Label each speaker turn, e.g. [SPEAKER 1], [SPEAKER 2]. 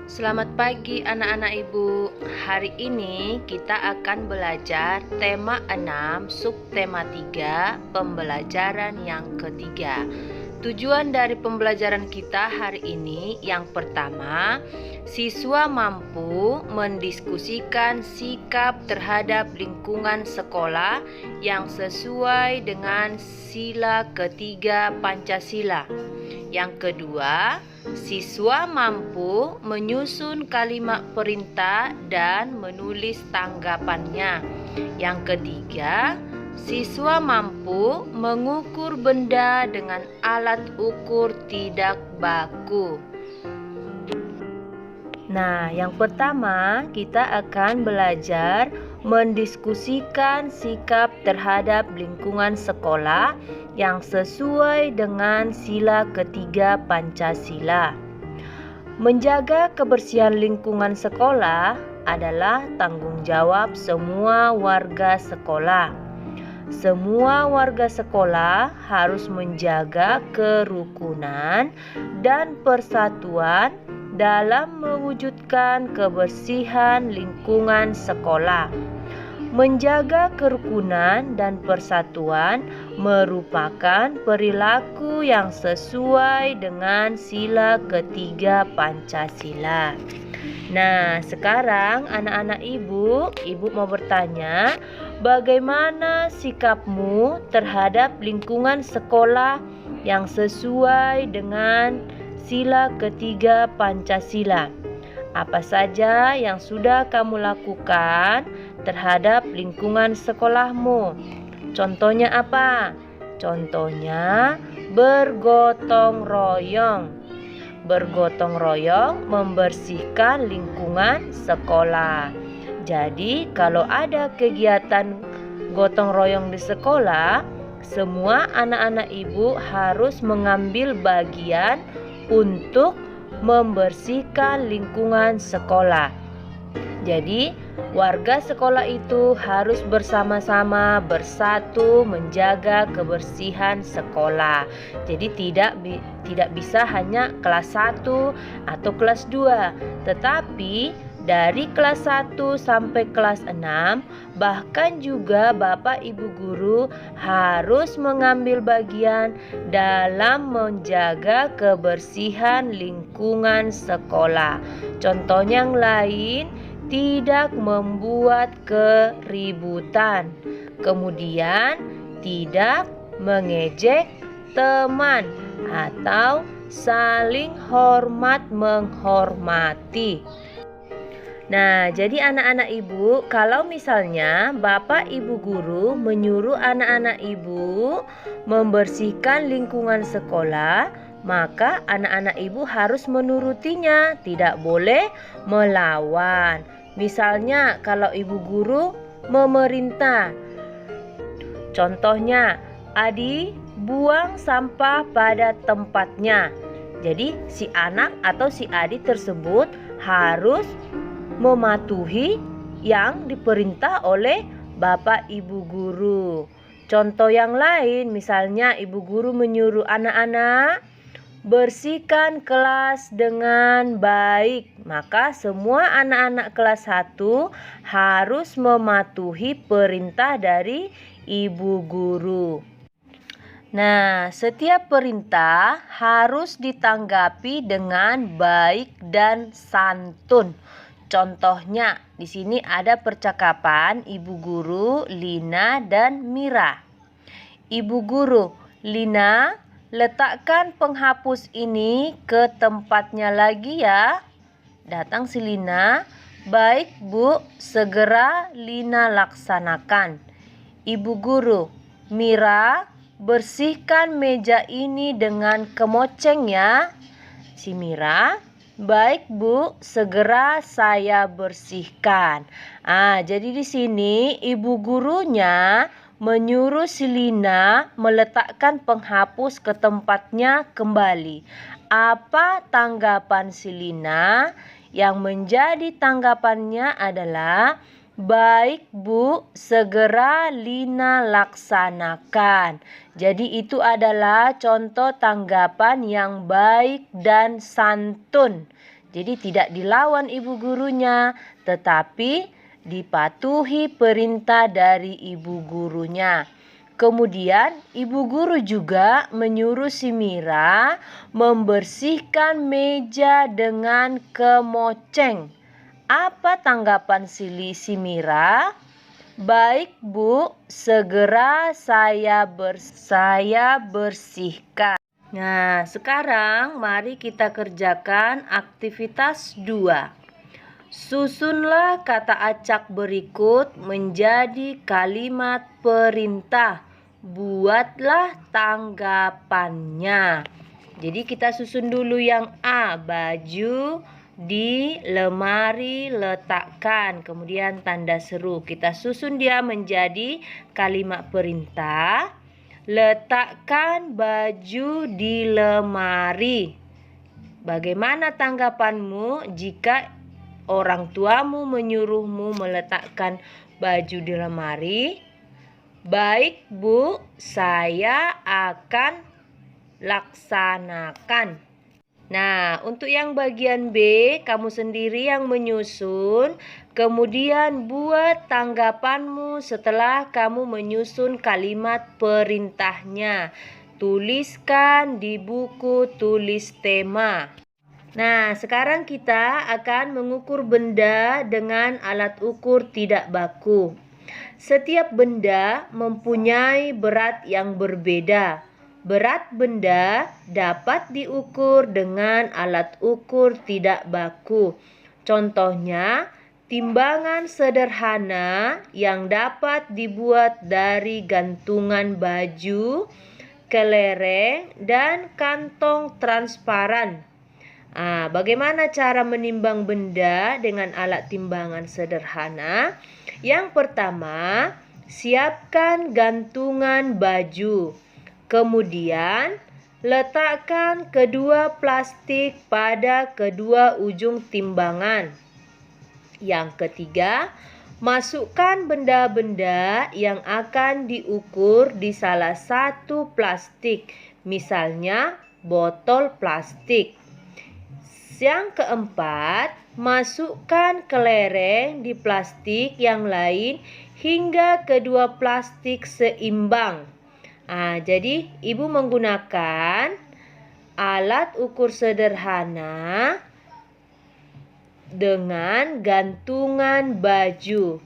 [SPEAKER 1] Selamat pagi anak-anak ibu. Hari ini kita akan belajar tema 6, subtema 3, pembelajaran yang ketiga. Tujuan dari pembelajaran kita hari ini yang pertama, siswa mampu mendiskusikan sikap terhadap lingkungan sekolah yang sesuai dengan sila ketiga Pancasila. Yang kedua, siswa mampu menyusun kalimat perintah dan menulis tanggapannya. Yang ketiga, siswa mampu mengukur benda dengan alat ukur tidak baku. Nah, yang pertama kita akan belajar mendiskusikan sikap terhadap lingkungan sekolah yang sesuai dengan sila ketiga Pancasila. Menjaga kebersihan lingkungan sekolah adalah tanggung jawab semua warga sekolah. Semua warga sekolah harus menjaga kerukunan dan persatuan dalam mewujudkan kebersihan lingkungan sekolah. Menjaga kerukunan dan persatuan merupakan perilaku yang sesuai dengan sila ketiga Pancasila. Nah, sekarang anak-anak ibu mau bertanya, bagaimana sikapmu terhadap lingkungan sekolah yang sesuai dengan sila ketiga Pancasila? Apa saja yang sudah kamu lakukan terhadap lingkungan sekolahmu? Contohnya apa? Contohnya bergotong royong. Bergotong royong membersihkan lingkungan sekolah. Jadi kalau ada kegiatan gotong royong di sekolah, semua anak-anak ibu harus mengambil bagian untuk membersihkan lingkungan sekolah. Jadi warga sekolah itu harus bersama-sama bersatu menjaga kebersihan sekolah. Jadi tidak bisa hanya kelas 1 atau kelas 2, tetapi dari kelas 1 sampai kelas 6, bahkan juga Bapak Ibu guru harus mengambil bagian dalam menjaga kebersihan lingkungan sekolah. Contoh yang lain, tidak membuat keributan. Kemudian, tidak mengejek teman atau saling hormat menghormati. Nah, jadi anak-anak ibu, kalau misalnya Bapak Ibu guru menyuruh anak-anak ibu membersihkan lingkungan sekolah, maka anak-anak ibu harus menurutinya, tidak boleh melawan. Misalnya kalau ibu guru memerintah, contohnya, Adi buang sampah pada tempatnya. Jadi si anak atau si adik tersebut harus mematuhi yang diperintah oleh Bapak Ibu guru. Contoh yang lain, misalnya ibu guru menyuruh anak-anak bersihkan kelas dengan baik, maka semua anak-anak kelas 1 harus mematuhi perintah dari ibu guru. Nah, setiap perintah harus ditanggapi dengan baik dan santun. Contohnya, di sini ada percakapan ibu guru Lina dan Mira. Ibu guru, Lina, letakkan penghapus ini ke tempatnya lagi ya. Datang si Lina, baik Bu, segera Lina laksanakan. Ibu guru, Mira, bersihkan meja ini dengan kemoceng ya. Si Mira, baik Bu, segera saya bersihkan. Jadi di sini ibu gurunya menyuruh si Lina meletakkan penghapus ke tempatnya kembali. Apa tanggapan si Lina? Yang menjadi tanggapannya adalah, baik Bu, segera Lina laksanakan. Jadi itu adalah contoh tanggapan yang baik dan santun. Jadi tidak dilawan ibu gurunya, tetapi dipatuhi perintah dari ibu gurunya. Kemudian ibu guru juga menyuruh si Mira membersihkan meja dengan kemoceng. Apa tanggapan si Mira? Baik Bu, segera saya bersihkan. Nah, sekarang mari kita kerjakan aktivitas 2. Susunlah kata acak berikut menjadi kalimat perintah. Buatlah tanggapannya. Jadi kita susun dulu yang A, baju di lemari letakkan, kemudian tanda seru. Kita susun dia menjadi kalimat perintah. Letakkan baju di lemari. Bagaimana tanggapanmu jika orang tuamu menyuruhmu meletakkan baju di lemari? Baik Bu, saya akan laksanakan. Nah, untuk yang bagian B, kamu sendiri yang menyusun. Kemudian buat tanggapanmu setelah kamu menyusun kalimat perintahnya. Tuliskan di buku tulis tema. Nah, sekarang kita akan mengukur benda dengan alat ukur tidak baku. Setiap benda mempunyai berat yang berbeda. Berat benda dapat diukur dengan alat ukur tidak baku. Contohnya, timbangan sederhana yang dapat dibuat dari gantungan baju, kelereng, dan kantong transparan. Bagaimana cara menimbang benda dengan alat timbangan sederhana? Yang pertama, siapkan gantungan baju. Kemudian, letakkan kedua plastik pada kedua ujung timbangan. Yang ketiga, masukkan benda-benda yang akan diukur di salah satu plastik, misalnya botol plastik. Yang keempat, masukkan kelereng di plastik yang lain hingga kedua plastik seimbang. Jadi ibu menggunakan alat ukur sederhana dengan gantungan baju.